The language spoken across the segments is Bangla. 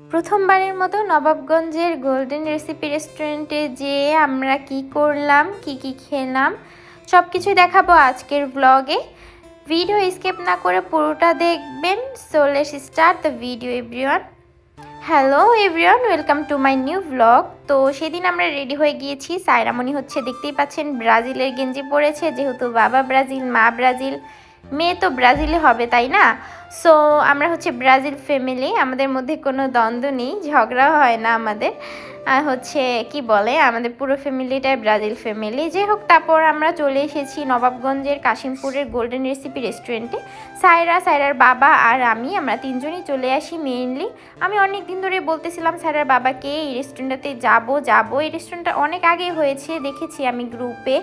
প্রথমবারের মতো নবাবগঞ্জের গোল্ডেন রেসিপি রেস্টুরেন্টে যেয়ে আমরা কি করলাম, কি খেলাম সব কিছুই দেখাবো আজকের ব্লগে। ভিডিও স্কিপ না করে পুরোটা দেখবেন। So let's start the video everyone. Hello everyone, welcome to my new blog. তো সেদিন আমরা রেডি হয়ে গিয়েছি। সায়রামণি হচ্ছে দেখতেই পাচ্ছেন ব্রাজিলের গেঞ্জি পরেছে, যেহেতু বাবা ব্রাজিল মা ব্রাজিল, মেয়ে তো ব্রাজিলে হবে তাই না। সো আমরা হচ্ছে ব্রাজিল ফ্যামিলি, আমাদের মধ্যে কোনো দ্বন্দ্ব নেই, ঝগড়াও হয় না আমাদের। হচ্ছে কি বলে, আমাদের পুরো ফ্যামিলিটাই ব্রাজিল ফ্যামিলি। যাই হোক, তারপর আমরা চলে এসেছি নবাবগঞ্জের কাশিমপুরের গোল্ডেন রেসিপি রেস্টুরেন্টে। সায়রার বাবা আর আমরা তিনজনই চলে আসি মেইনলি। আমি অনেক দিন ধরে বলতেছিলাম সায়রার বাবাকে এই রেস্টুরেন্টটাতে যাবো। এই রেস্টুরেন্টটা অনেক আগে হয়েছে, দেখেছি আমি গ্রুপে,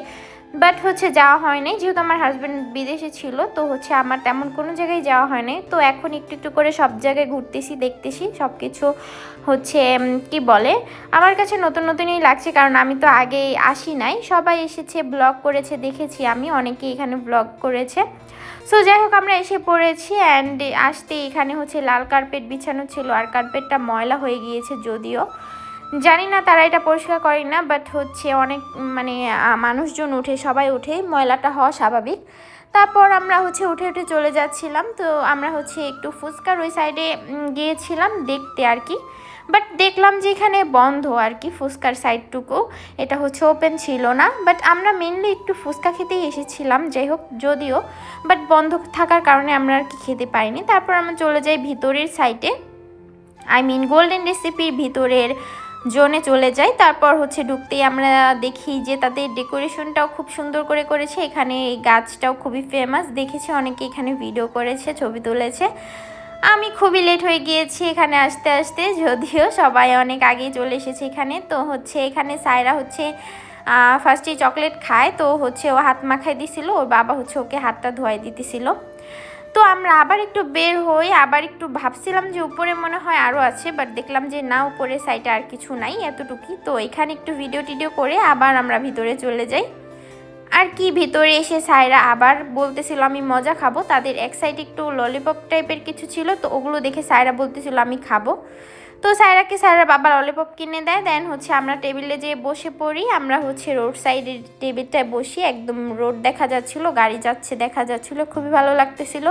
বাট হচ্ছে যাওয়া হয় নাই, যেহেতু আমার হাজব্যান্ড বিদেশে ছিল। তো হচ্ছে আমার তেমন কোনো জায়গায় যাওয়া হয় নাই। তো এখন একটু করে সব জায়গায় ঘুরতেছি, দেখতেছি সব কিছু। হচ্ছে কি বলে, আমার কাছে নতুনই লাগছে, কারণ আমি তো আগে আসি নাই। সবাই এসেছে, ব্লগ করেছে, দেখেছি আমি অনেকেই এখানে ব্লগ করেছে। সো যাই হোক, আমরা এসে পড়েছি। অ্যান্ড আসতে এখানে হচ্ছে লাল কার্পেট বিছানো ছিল, আর কার্পেটটা ময়লা হয়ে গিয়েছে, যদিও জানি না তারা এটা পরিষ্কার করে না, বাট হচ্ছে অনেক মানুষজন উঠে, সবাই উঠে, ময়লাটা হওয়া স্বাভাবিক। তারপর আমরা হচ্ছে উঠে চলে যাচ্ছিলাম। তো আমরা হচ্ছে একটু ফুচকার ওই সাইডে গিয়েছিলাম দেখতে আর কি, বাট দেখলাম যে এখানে বন্ধ আর কি, ফুচকার সাইডটুকু এটা হচ্ছে ওপেন ছিল না। বাট আমরা মেনলি একটু ফুচকা খেতেই এসেছিলাম, যাই হোক যদিও, বাট বন্ধ থাকার কারণে আমরা আর কি খেতে পারিনি। তারপর আমরা চলে যাই ভিতরের সাইডে, গোল্ডেন রেসিপির ভিতরের জোনে চলে যাই। তারপর হচ্ছে ঢুকতেই আমরা দেখি যে তাদের ডেকোরেশনটাও খুব সুন্দর করে করেছে। এখানে এই গাছটাও খুবই ফেমাস, দেখেছি অনেকে এখানে ভিডিও করেছে, ছবি তুলেছে। আমি খুবই লেট হয়ে গিয়েছি এখানে আসতে, যদিও সবাই অনেক আগেই চলে এসেছে এখানে। তো হচ্ছে এখানে সায়রা হচ্ছে ফার্স্টে চকলেট খায়, তো হচ্ছে ও হাত মাখাই দিছিল, ওর বাবা হচ্ছে ওকে হাতটা ধোয়াই দিতেছিল। তো আমরা আবার একটু বের হই, আবার একটু ভাবছিলাম যে উপরে মনে হয় আরও আছে, বাট দেখলাম যে না, উপরে সাইডে আর কিছু নাই, এতটুকুই। তো এখানে একটু ভিডিও করে আবার আমরা ভিতরে চলে যাই। আর কি, ভিতরে এসে সায়রা আবার বলতেছিল আমি মজা খাবো। তাদের এক সাইডে একটু ললিপপ টাইপের কিছু ছিল, তো ওগুলো দেখে সায়রা বলতেছিল আমি খাবো। তো সায়রার বাবা ললিপপ কিনে দেয়। দেন হচ্ছে আমরা টেবিলে যেয়ে বসে পড়ি। আমরা হচ্ছে রোড সাইডের টেবিলটায় বসি, একদম রোড দেখা যাচ্ছিল, গাড়ি যাচ্ছে দেখা যাচ্ছিল, খুবই ভালো লাগতেছিল।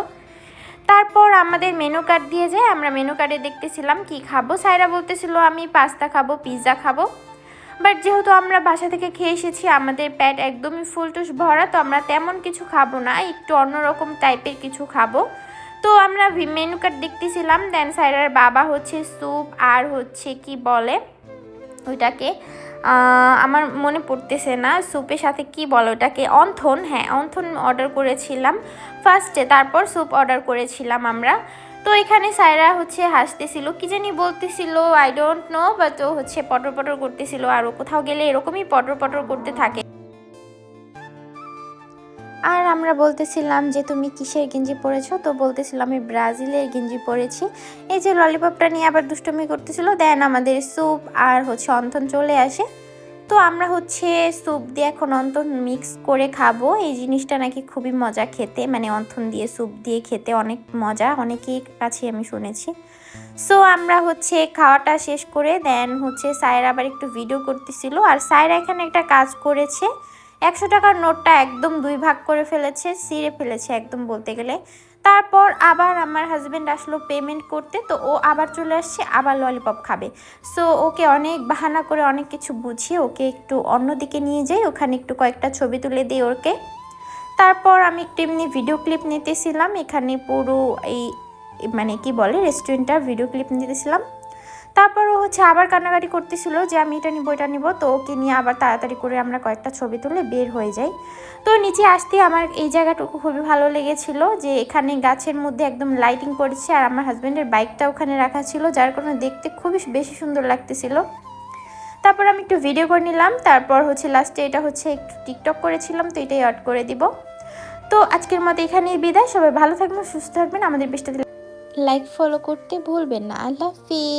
তারপর আমাদের মেনু কার্ড দিয়ে যায়, আমরা মেনু কার্ডে দেখতেছিলাম কি খাবো। সায়রা বলতেছিল আমি পাস্তা খাবো, পিৎজা খাবো। বাট যেহেতু আমরা বাসা থেকে খেয়ে এসেছি, আমাদের পেট একদমই ফুলটুস ভরা, তো আমরা তেমন কিছু খাবো না, একটু অন্যরকম টাইপের কিছু খাবো। তো আমরা মেনু কার্ড দেখতেছিলাম। দেন সায়রার বাবা হচ্ছে স্যুপ আর হচ্ছে কি বলে ওইটাকে, আমার মনে পড়তেছে না, স্যুপের সাথে কি বলে ওটাকে, অন্থন, হ্যাঁ অন্থন অর্ডার করেছিলাম ফার্স্টে, তারপর স্যুপ অর্ডার করেছিলাম আমরা। তো এখানে সায়রা হচ্ছে হাসতেছিল, কি জানি বলতেছিল, আই ডোন্ট নো, বাট ও হচ্ছে পটর করতেছিল, আর ও কোথাও গেলে এরকমই পটর করতে থাকে। আর আমরা বলতেছিলাম যে তুমি কিসের গেঞ্জি পরেছো, তো বলতেছিলাম আমি ব্রাজিলের গেঞ্জি পরেছি। এই যে ললিপপটা নিয়ে আবার দুষ্টুমি করতেছিল। দেন আমাদের স্যুপ আর হচ্ছে অন্থন চলে আসে। তো আমরা হচ্ছে স্যুপ দিয়ে এখন অন্থন মিক্স করে খাবো। এই জিনিসটা নাকি খুবই মজা খেতে, অন্থন দিয়ে স্যুপ দিয়ে খেতে অনেক মজা, অনেকের কাছে আমি শুনেছি। সো আমরা হচ্ছে খাওয়াটা শেষ করে দেন হচ্ছে সায়রা আবার একটু ভিডিও করতেছিল। আর সায়রা এখানে একটা কাজ করেছে, 100 টাকার নোটটা একদম 2 ভাগ করে ফেলেছে, ছিঁড়ে ফেলেছে একদম বলতে গেলে। তারপর আবার আমার হাজব্যান্ড আসলো পেমেন্ট করতে, তো ও আবার চলে আসছে, আবার ললিপপ খাবে। সো ওকে অনেক বাহানা করে অনেক কিছু বুঝিয়ে ওকে একটু অন্যদিকে নিয়ে যাই, ওখানে একটু কয়েকটা ছবি তুলে দিই ওকে। তারপর আমি একটু এমনি ভিডিও ক্লিপ নিতেছিলাম, এখানে পুরো এই কি বলে রেস্টুরেন্টটার ভিডিও ক্লিপ নিতেছিলাম। তারপর ও হচ্ছে আবার কান্নাকাটি করতেছিল যে আমি এটা নিব। তো ওকে নিয়ে আবার তাড়াতাড়ি করে আমরা কয়েকটা ছবি তুলে বের হয়ে যাই। তো নিচে আসতে আমার এই জায়গাটুকু খুবই ভালো লেগেছিল, যে এখানে গাছের মধ্যে একদম লাইটিং পড়েছে, আর আমার হাজব্যান্ডের বাইকটা ওখানে রাখা ছিল, যার কারণে দেখতে খুবই বেশি সুন্দর লাগতেছিল। তারপর আমি একটু ভিডিও করে নিলাম। তারপর হচ্ছে লাস্টে এটা হচ্ছে একটু টিকটক করেছিলাম, তো এটাই অ্যাড করে দিব। তো আজকের মতো এখানেই বিদায়, সবাই ভালো থাকবেন, সুস্থ থাকবেন, আমাদের পেজটা লাইক ফলো করতে ভুলবেন না। আল্লাহ হাফেজ।